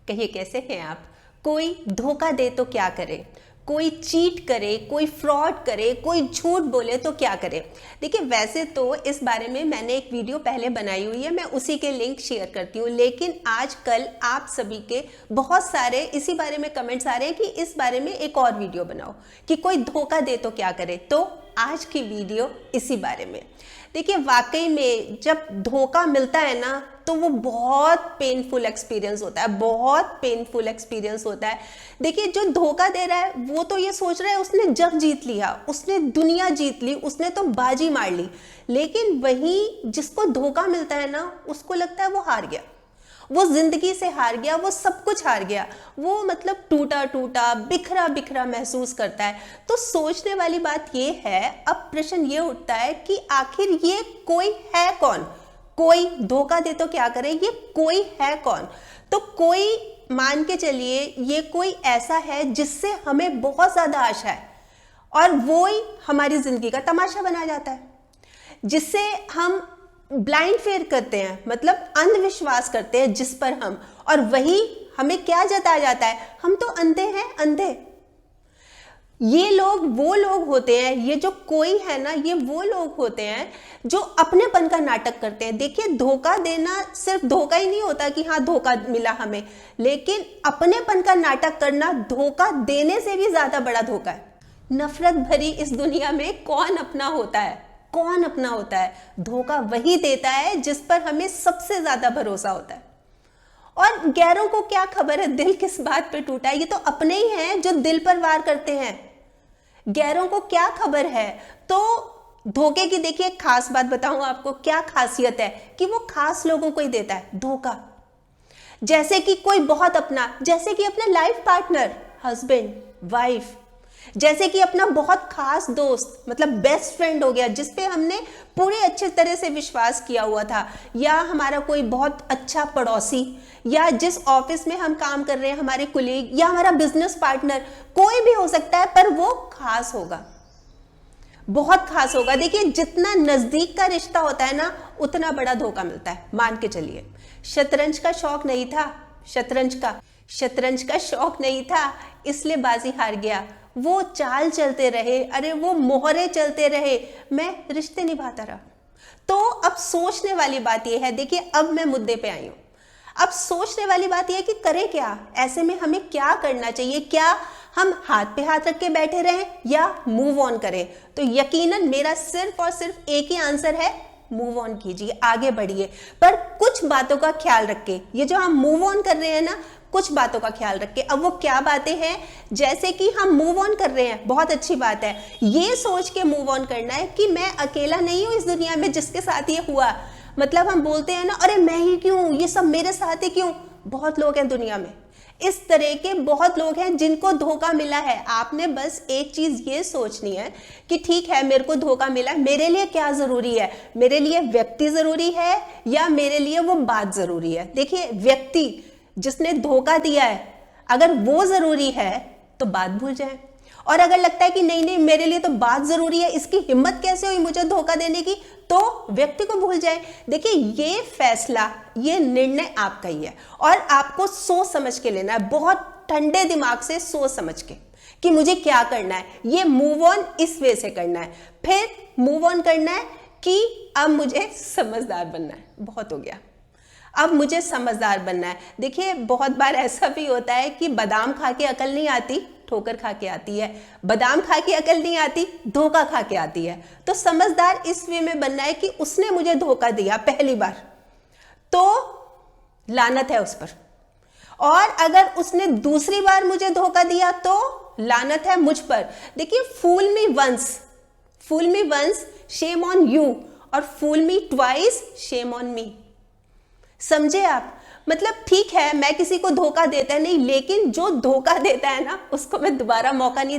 कहिए कैसे हैं आप। कोई धोखा दे तो क्या करे, कोई चीट करे, कोई फ्रॉड करे, कोई झूठ बोले तो क्या करे। देखिए वैसे तो इस बारे में मैंने एक वीडियो पहले बनाई हुई है, मैं उसी के लिंक शेयर करती हूँ, लेकिन आजकल आप सभी के बहुत सारे इसी बारे में कमेंट्स आ रहे हैं कि इस बारे में एक और वीडियो बनाओ कि कोई धोखा दे तो क्या करे। तो आज की वीडियो इसी बारे में। देखिए वाकई में जब धोखा मिलता है ना तो वो बहुत पेनफुल एक्सपीरियंस होता है, बहुत पेनफुल एक्सपीरियंस होता है। देखिए जो धोखा दे रहा है वो तो ये सोच रहा है उसने जग जीत लिया, उसने दुनिया जीत ली, उसने तो बाजी मार ली, लेकिन वहीं जिसको धोखा मिलता है ना उसको लगता है वो हार गया, वो जिंदगी से हार गया, वो सब कुछ हार गया, वो मतलब टूटा टूटा बिखरा बिखरा महसूस करता है। तो सोचने वाली बात ये है, अब प्रश्न ये उठता है कि आखिर ये कोई है कौन। कोई धोखा दे तो क्या करे, ये कोई है कौन। तो कोई मान के चलिए ये कोई ऐसा है जिससे हमें बहुत ज्यादा आशा है और वो ही हमारी जिंदगी का तमाशा बना जाता है, जिससे हम ब्लाइंड फेयर करते हैं, मतलब अंधविश्वास करते हैं जिस पर हम, और वही हमें क्या जताया जाता है, हम तो अंधे हैं, अंधे। ये लोग वो लोग होते हैं, ये जो कोई है ना, ये वो लोग होते हैं जो अपनेपन का नाटक करते हैं। देखिए धोखा देना सिर्फ धोखा ही नहीं होता कि हाँ धोखा मिला हमें, लेकिन अपनेपन का नाटक करना धोखा देने से भी ज्यादा बड़ा धोखा है। नफरत भरी इस दुनिया में कौन अपना होता है, कौन अपना होता है। धोखा वही देता है जिस पर हमें सबसे ज्यादा भरोसा होता है, और गैरों को क्या खबर है दिल किस बात पे टूटा है, ये तो अपने ही हैं जो दिल पर वार करते हैं, गैरों को क्या खबर है। तो धोखे की देखिए एक खास बात बताऊं आपको, क्या खासियत है कि वो खास लोगों को ही देता है धोखा। जैसे कि कोई बहुत अपना, जैसे कि अपना लाइफ पार्टनर, हस्बैंड, वाइफ, जैसे कि अपना बहुत खास दोस्त, मतलब बेस्ट फ्रेंड हो गया जिस पे हमने पूरे अच्छे तरह से विश्वास किया हुआ था, या हमारा कोई बहुत अच्छा पड़ोसी, या जिस ऑफिस में हम काम कर रहे हैं हमारे कुलीग, या हमारा बिजनेस पार्टनर, कोई भी हो सकता है, पर वो खास होगा, बहुत खास होगा। देखिए जितना नजदीक का रिश्ता होता है ना उतना बड़ा धोखा मिलता है। मान के चलिए शतरंज का शौक नहीं था, शतरंज का शौक नहीं था, इसलिए बाजी हार गया। वो चाल चलते रहे, अरे वो मोहरे चलते रहे, मैं रिश्ते निभाता रहा। तो अब सोचने वाली बात यह है, देखिए अब मैं मुद्दे पे आई हूं, अब सोचने वाली बात यह है कि करें क्या, ऐसे में हमें क्या करना चाहिए। क्या हम हाथ पे हाथ रख के बैठे रहें या मूव ऑन करें। तो यकीनन मेरा सिर्फ और सिर्फ एक ही आंसर है, मूव ऑन कीजिए, आगे बढ़िए, पर कुछ बातों का ख्याल रख के। ये जो हम मूव ऑन कर रहे हैं ना, कुछ बातों का ख्याल रख के। अब वो क्या बातें हैं, जैसे कि हम मूव ऑन कर रहे हैं, बहुत अच्छी बात है, ये सोच के मूव ऑन करना है कि मैं अकेला नहीं हूं इस दुनिया में जिसके साथ ये हुआ। मतलब हम बोलते हैं ना, अरे मैं ही क्यों, ये सब मेरे साथ ही क्यों। बहुत लोग हैं दुनिया में, इस तरह के बहुत लोग हैं जिनको धोखा मिला है। आपने बस एक चीज ये सोचनी है कि ठीक है मेरे को धोखा मिला, मेरे लिए क्या जरूरी है, मेरे लिए व्यक्ति जरूरी है या मेरे लिए वो बात जरूरी है। देखिए व्यक्ति जिसने धोखा दिया है, अगर वो जरूरी है तो बात भूल जाए, और अगर लगता है कि नहीं नहीं मेरे लिए तो बात जरूरी है, इसकी हिम्मत कैसे हुई मुझे धोखा देने की, तो व्यक्ति को भूल जाए। देखिए ये फैसला, ये निर्णय आपका ही है, और आपको सोच समझ के लेना है, बहुत ठंडे दिमाग से सोच समझ के कि मुझे क्या करना है। ये मूव ऑन इस वे से करना है, फिर मूव ऑन करना है कि अब मुझे समझदार बनना है, बहुत हो गया, अब मुझे समझदार बनना है। देखिए बहुत बार ऐसा भी होता है कि बादाम खा के अकल नहीं आती, ठोकर खा के आती है, बादाम खा के अकल नहीं आती, धोखा खा के आती है। तो समझदार इस वे में बनना है कि उसने मुझे धोखा दिया पहली बार तो लानत है उस पर, और अगर उसने दूसरी बार मुझे धोखा दिया तो लानत है मुझ पर। देखिए fool me once shame on you, और fool me twice shame on me. समझे आप, मतलब ठीक है मैं किसी को धोखा देता नहीं, लेकिन जो धोखा देता है ना उसको मैं दोबारा मौका नहीं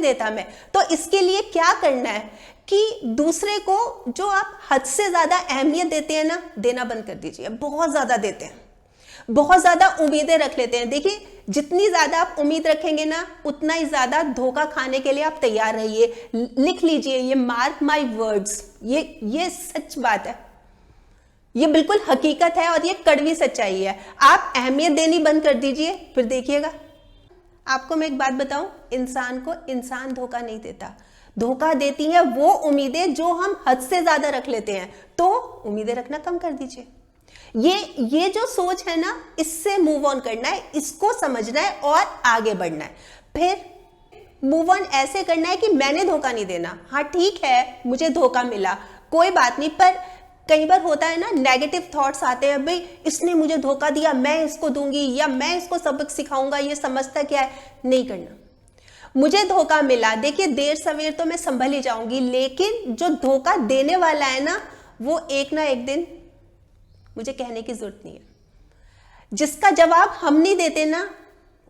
देता मैं। तो इसके लिए क्या करना है कि दूसरे को जो आप हद से ज्यादा अहमियत देते हैं ना, देना बंद कर दीजिए। बहुत ज्यादा देते हैं, बहुत ज्यादा उम्मीदें रख लेते हैं। देखिए जितनी ज्यादा आप उम्मीद रखेंगे ना उतना ही ज्यादा धोखा खाने के लिए आप तैयार रहिए। लिख लीजिए, ये मार्क माई वर्ड्स, ये सच बात है, ये बिल्कुल हकीकत है और ये कड़वी सच्चाई है। आप अहमियत देनी बंद कर दीजिए, फिर देखिएगा। आपको मैं एक बात बताऊं, इंसान को इंसान धोखा नहीं देता, धोखा देती है वो उम्मीदें जो हम हद से ज्यादा रख लेते हैं। तो उम्मीदें रखना कम कर दीजिए। ये जो सोच है ना, इससे मूव ऑन करना है, इसको समझना है और आगे बढ़ना है। फिर मूव ऑन ऐसे करना है कि मैंने धोखा नहीं देना। हाँ ठीक है, मुझे धोखा मिला, कोई बात नहीं, पर कई बार होता है ना, नेगेटिव थॉट्स आते हैं, भाई इसने मुझे धोखा दिया, मैं इसको दूंगी या मैं इसको सबक सिखाऊंगा, ये समझता क्या है। नहीं करना। मुझे धोखा मिला, देखिए देर सवेर तो मैं संभल ही जाऊंगी, लेकिन जो धोखा देने वाला है ना, वो एक ना एक दिन मुझे कहने की जरूरत नहीं है। जिसका जवाब हम नहीं देते ना,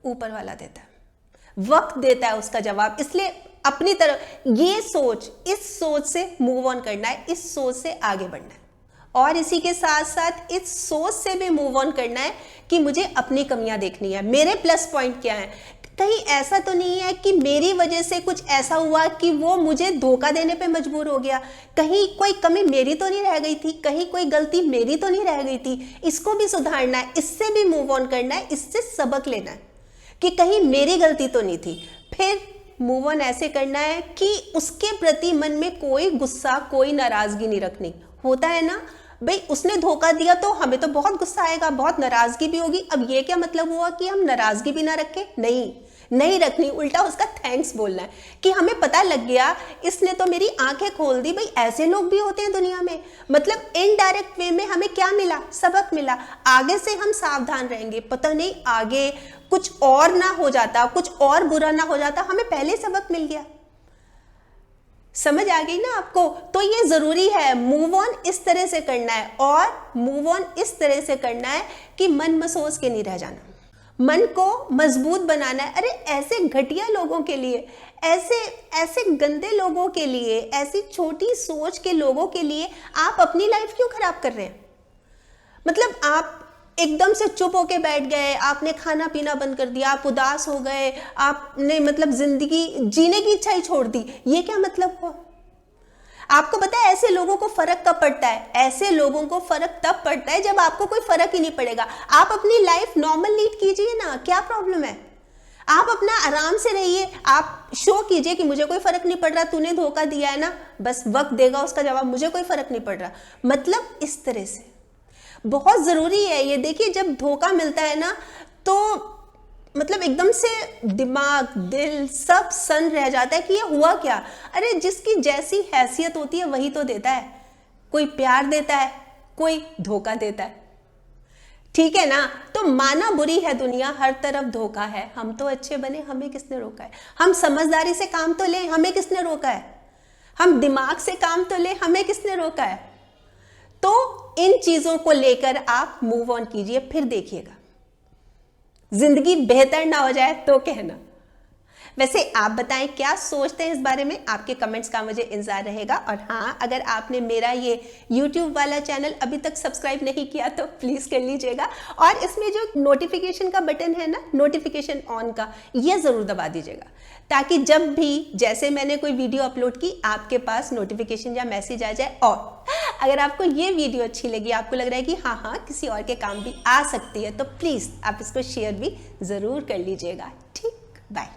ऊपर वाला देता है, वक्त देता है उसका जवाब। इसलिए अपनी तरफ ये सोच, इस सोच से मूव ऑन करना है, इस सोच से आगे बढ़ना है। और इसी के साथ साथ इस सोच से भी मूव ऑन करना है कि मुझे अपनी कमियां देखनी है, मेरे प्लस पॉइंट क्या है। कहीं ऐसा तो नहीं है कि मेरी वजह से कुछ ऐसा हुआ कि वो मुझे धोखा देने पे मजबूर हो गया, कहीं कोई कमी मेरी तो नहीं रह गई थी, कहीं कोई गलती मेरी तो नहीं रह गई थी। इसको भी सुधारना है, इससे भी मूव ऑन करना है, इससे सबक लेना है कि कहीं मेरी गलती तो नहीं थी। फिर मूव ऑन ऐसे करना है कि उसके प्रति मन में कोई गुस्सा, कोई नाराजगी नहीं रखनी। होता है ना भाई, उसने धोखा दिया तो हमें तो बहुत गुस्सा आएगा, बहुत नाराजगी भी होगी। अब ये क्या मतलब हुआ कि हम नाराजगी भी ना रखें? नहीं रखनी, उल्टा उसका थैंक्स बोलना है कि हमें पता लग गया, इसने तो मेरी आंखें खोल दी। भाई ऐसे लोग भी होते हैं दुनिया में। मतलब इनडायरेक्ट वे में हमें क्या मिला? सबक मिला। आगे से हम सावधान रहेंगे, पता नहीं आगे कुछ और ना हो जाता, कुछ और बुरा ना हो जाता, हमें पहले सबक मिल गया। समझ आ गई ना आपको? तो ये जरूरी है, मूव ऑन इस तरह से करना है, और मूव ऑन इस तरह से करना है कि मन मसोस के नहीं रह जाना, मन को मजबूत बनाना है। अरे ऐसे घटिया लोगों के लिए, ऐसे गंदे लोगों के लिए, ऐसी छोटी सोच के लोगों के लिए आप अपनी लाइफ क्यों खराब कर रहे हैं? मतलब आप एकदम से चुप होके बैठ गए, आपने खाना पीना बंद कर दिया, आप उदास हो गए, आपने मतलब जिंदगी जीने की इच्छा ही छोड़ दी। ये क्या मतलब हुआ? आपको पता है ऐसे लोगों को फर्क कब पड़ता है? ऐसे लोगों को फर्क तब पड़ता है जब आपको कोई फर्क ही नहीं पड़ेगा। आप अपनी लाइफ नॉर्मल लीड कीजिए ना, क्या प्रॉब्लम है? आप अपना आराम से रहिए, आप शो कीजिए कि मुझे कोई फर्क नहीं पड़ रहा, तूने धोखा दिया है ना, बस वक्त देगा उसका जवाब, मुझे कोई फर्क नहीं पड़ रहा। मतलब इस तरह से बहुत जरूरी है ये। देखिए जब धोखा मिलता है ना, तो मतलब एकदम से दिमाग, दिल सब सन रह जाता है कि ये हुआ क्या। अरे जिसकी जैसी हैसियत होती है वही तो देता है। कोई प्यार देता है, कोई धोखा देता है, ठीक है ना? तो माना बुरी है दुनिया, हर तरफ धोखा है। हम तो अच्छे बने, हमें किसने रोका है? हम समझदारी से काम तो लें, हमें किसने रोका है? हम दिमाग से काम तो लें, हमें किसने रोका है? तो इन चीजों को लेकर आप मूव ऑन कीजिए, फिर देखिएगा जिंदगी बेहतर ना हो जाए तो कहना। वैसे आप बताएं क्या सोचते हैं इस बारे में, आपके कमेंट्स का मुझे इंतजार रहेगा। और हाँ, अगर आपने मेरा ये YouTube वाला चैनल अभी तक सब्सक्राइब नहीं किया तो प्लीज़ कर लीजिएगा, और इसमें जो नोटिफिकेशन का बटन है ना, नोटिफिकेशन ऑन का, ये ज़रूर दबा दीजिएगा, ताकि जब भी जैसे मैंने कोई वीडियो अपलोड की आपके पास नोटिफिकेशन या मैसेज आ जाए। और अगर आपको ये वीडियो अच्छी लगी, आपको लग रहा है कि हाँ किसी और के काम भी आ सकती है, तो प्लीज़ आप इसको शेयर भी ज़रूर कर लीजिएगा। ठीक, बाय।